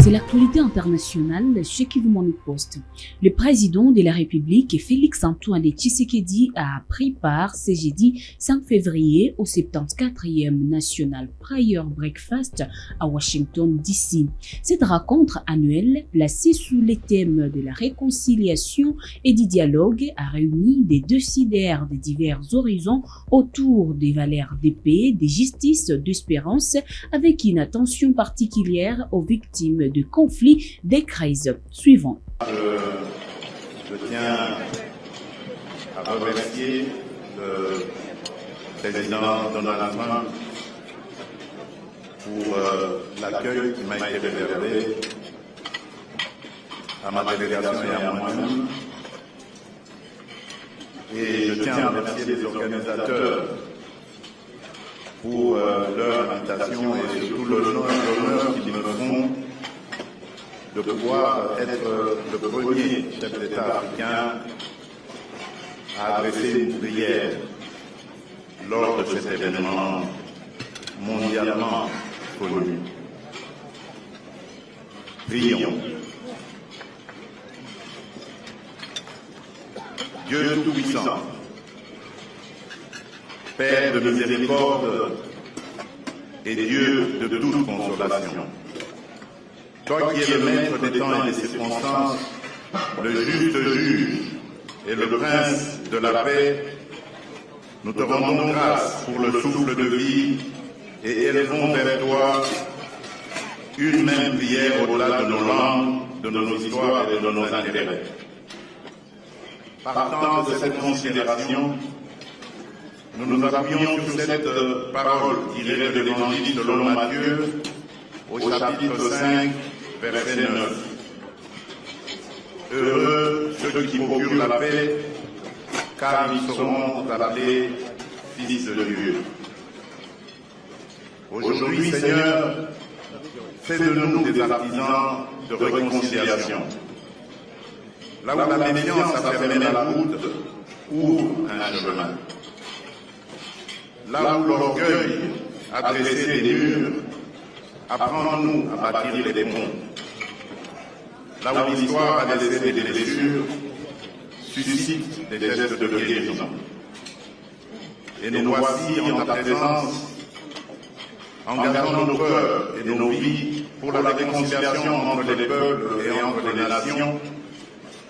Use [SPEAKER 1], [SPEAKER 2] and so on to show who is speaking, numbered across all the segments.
[SPEAKER 1] C'est l'actualité internationale, ce qui vous m'en poste. Le président de la République, Félix-Antoine Tshisekedi, a pris part ce jeudi 5 février au 74e National Prayer Breakfast à Washington, D.C. Cette rencontre annuelle, placée sous les thèmes de la réconciliation et du dialogue, a réuni des décideurs de divers horizons autour des valeurs de paix, de justice, d'espérance, avec une attention particulière aux victimes de conflits, des crises suivantes.
[SPEAKER 2] Je tiens à remercier le président Donald Trump pour l'accueil qui m'a été réservé à ma délégation et à moi-même. Et je tiens à remercier les organisateurs pour leur invitation et surtout l'honneur qu'ils me font de pouvoir être le premier chef d'État africain à adresser une prière lors de cet événement mondialement connu. Prions. Dieu Tout-Puissant, Père de miséricorde et Dieu de toute consolation, toi qui es le maître des temps et des circonstances, le juste juge et le prince de la paix, nous te rendons grâce pour le souffle de vie et élevons vers toi une même prière au-delà de nos langues, de nos histoires et de nos intérêts. Partant de cette considération, nous nous appuyons sur cette parole tirée de l'Évangile selon Matthieu, au chapitre 5, verset 9. Heureux ceux qui procurent la paix, car ils seront appelés fils de Dieu. Aujourd'hui, Seigneur, fais de nous des artisans de réconciliation. Là où la méfiance a fermé la route, ouvre un chemin. Là où l'orgueil a dressé des murs, apprends-nous à bâtir des ponts. Là où l'histoire a laissé des blessures, suscite des gestes de guérison. Et nous voici en ta présence, engageant nos cœurs et nos vies pour la réconciliation entre les peuples et entre les nations,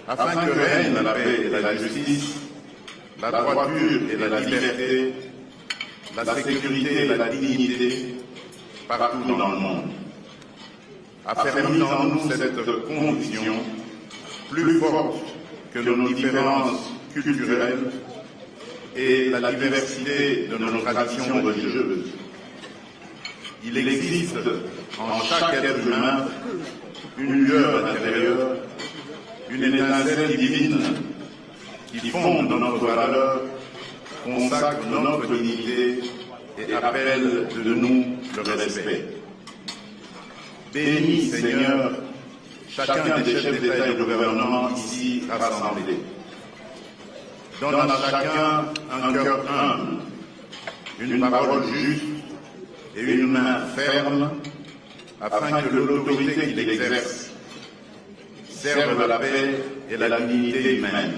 [SPEAKER 2] afin que règne la paix et la justice, la droiture et la liberté, la sécurité et la dignité partout dans le monde. Affermis en nous cette conviction plus forte que nos différences culturelles et la diversité de nos traditions religieuses. Il existe en chaque être humain une lueur intérieure, une étincelle divine qui fonde notre valeur, consacre notre dignité et appelle de nous le respect. Bénis, Seigneur, chacun des chefs d'État et de gouvernement ici rassemblés. Donne à chacun un cœur humble, une parole juste et une main ferme, afin que l'autorité qu'il exerce serve la paix et la dignité humaine.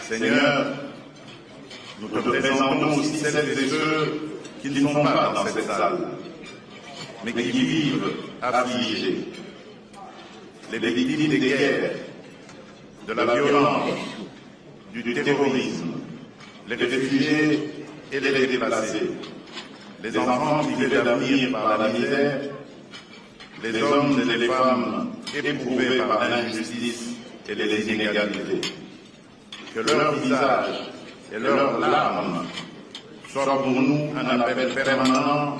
[SPEAKER 2] Seigneur, nous te présentons aussi celles et ceux qui ne sont pas dans cette salle, mais qui vivent affligés. Les victimes des guerres, de la violence, du terrorisme, les réfugiés et les déplacés, les enfants privés d'avenir par la misère, les hommes et les femmes éprouvés par l'injustice et les inégalités. Que leur visage et leurs larmes soient pour nous un appel permanent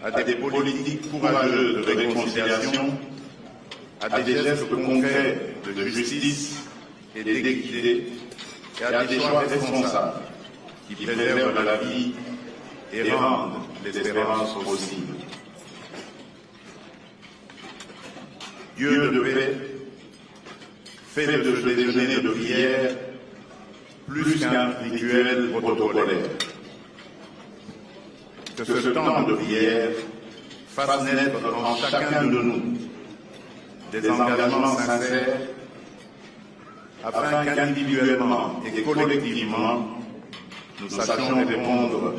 [SPEAKER 2] à des politiques courageuses de réconciliation, à des gestes concrets de justice et d'équité, et à des choix responsables qui préservent la vie et rendent l'espérance possible. Dieu de paix, fait de ce déjeuner de prière plus qu'un rituel protocolaire. Que ce temps de prière fasse naître en chacun de nous des engagements sincères afin qu'individuellement et collectivement, nous sachions répondre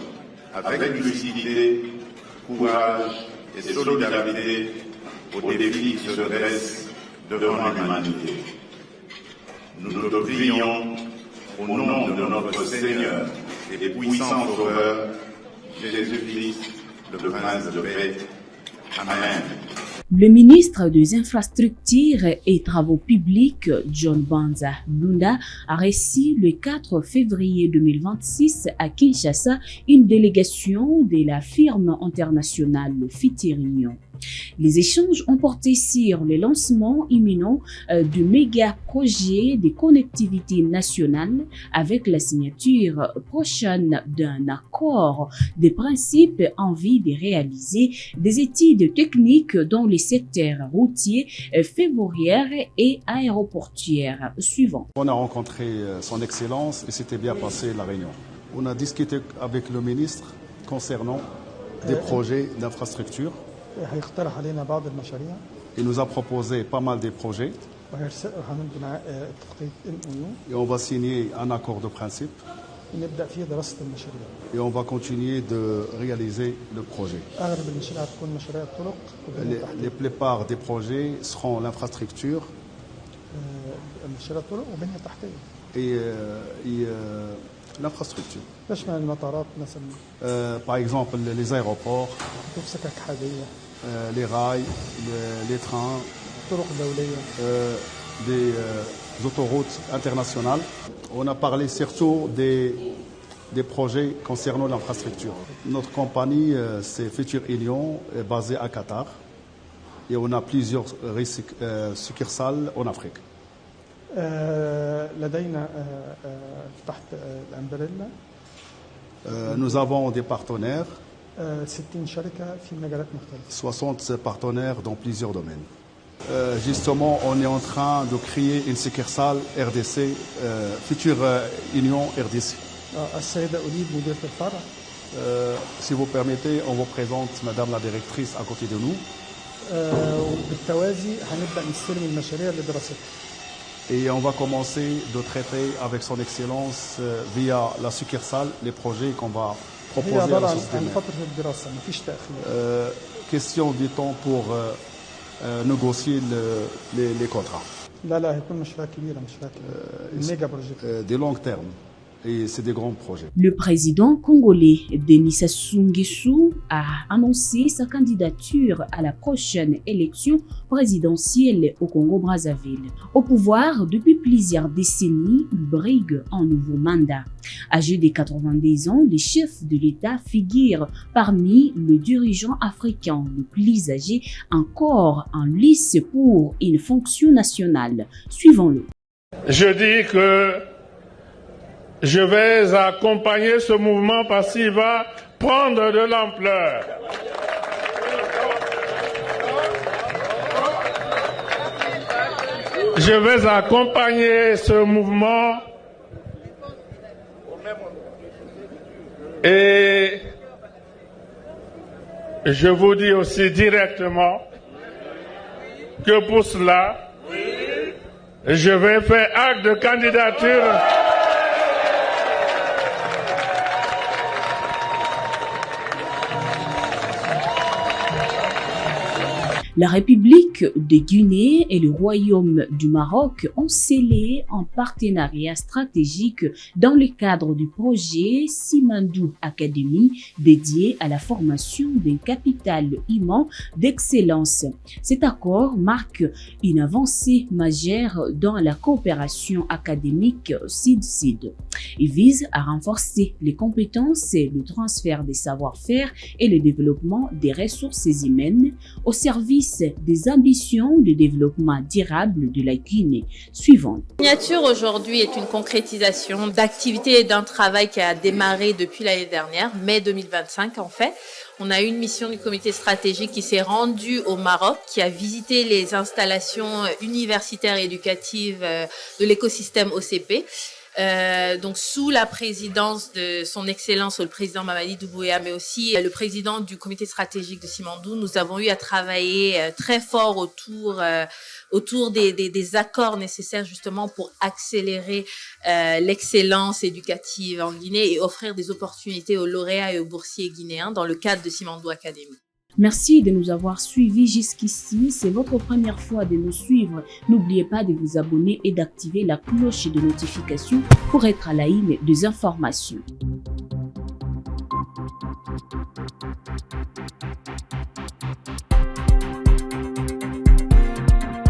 [SPEAKER 2] avec lucidité, courage et solidarité aux défis qui se dressent devant l'humanité. Nous te prions au nom de notre Seigneur et puissant Sauveur, Jésus-Christ, le Prince de paix. Amen.
[SPEAKER 1] Le ministre des Infrastructures et Travaux publics, John Banza Lunda, a reçu le 4 février 2026 à Kinshasa une délégation de la firme internationale Fitirignon. Les échanges ont porté sur le lancement imminent du méga projet de connectivité nationale avec la signature prochaine d'un accord de principe en vue de réaliser des études techniques dans les secteurs routiers, ferroviaires et aéroportuaires suivants.
[SPEAKER 3] On a rencontré son Excellence et c'était bien passé la réunion. On a discuté avec le ministre concernant des projets d'infrastructure. Il nous a proposé pas mal de projets et on va signer un accord de principe et on va continuer de réaliser le projet. La plupart des projets seront l'infrastructure et l'infrastructure. Par exemple, les aéroports, les rails, les trains, des autoroutes internationales. On a parlé surtout des projets concernant l'infrastructure. Notre compagnie, c'est Fitirignon, basée à Qatar. Et on a plusieurs succursales en Afrique. Nous avons des partenaires, 60 partenaires dans plusieurs domaines. Justement, on est en train de créer une succursale RDC, Fitirignon RDC. Si vous permettez, on vous présente Madame la directrice à côté de nous. Et on va commencer de traiter avec son Excellence via la succursale les projets qu'on va proposer à la société. Question du temps pour négocier les contrats. Des longs termes. Et c'est des grands projets.
[SPEAKER 1] Le président congolais Denis Sassou Nguesso a annoncé sa candidature à la prochaine élection présidentielle au Congo-Brazzaville. Au pouvoir depuis plusieurs décennies, il brigue un nouveau mandat. Âgé de 90 ans, le chef de l'État figure parmi les dirigeants africains les plus âgés encore en lice pour une fonction nationale. Suivons-le.
[SPEAKER 4] Je dis que je vais accompagner ce mouvement parce qu'il va prendre de l'ampleur. Je vais accompagner ce mouvement et je vous dis aussi directement que pour cela, je vais faire acte de candidature.
[SPEAKER 1] La République de Guinée et le Royaume du Maroc ont scellé un partenariat stratégique dans le cadre du projet Simandou Academy dédié à la formation d'un capital humain d'excellence. Cet accord marque une avancée majeure dans la coopération académique Sud-Sud. Il vise à renforcer les compétences, le transfert des savoir-faire et le développement des ressources humaines au service des ambitions de développement durable de la Guinée. Suivante.
[SPEAKER 5] La signature aujourd'hui est une concrétisation d'activités et d'un travail qui a démarré depuis l'année dernière, mai 2025 en fait. On a eu une mission du comité stratégique qui s'est rendue au Maroc, qui a visité les installations universitaires et éducatives de l'écosystème OCP. Donc sous la présidence de son Excellence le président Mamadi Doumbouya, mais aussi le président du comité stratégique de Simandou, nous avons eu à travailler très fort autour des accords nécessaires justement pour accélérer l'excellence éducative en Guinée et offrir des opportunités aux lauréats et aux boursiers guinéens dans le cadre de Simandou Academy.
[SPEAKER 1] Merci de nous avoir suivis jusqu'ici. C'est votre première fois de nous suivre. N'oubliez pas de vous abonner et d'activer la cloche de notification pour être à la une des informations.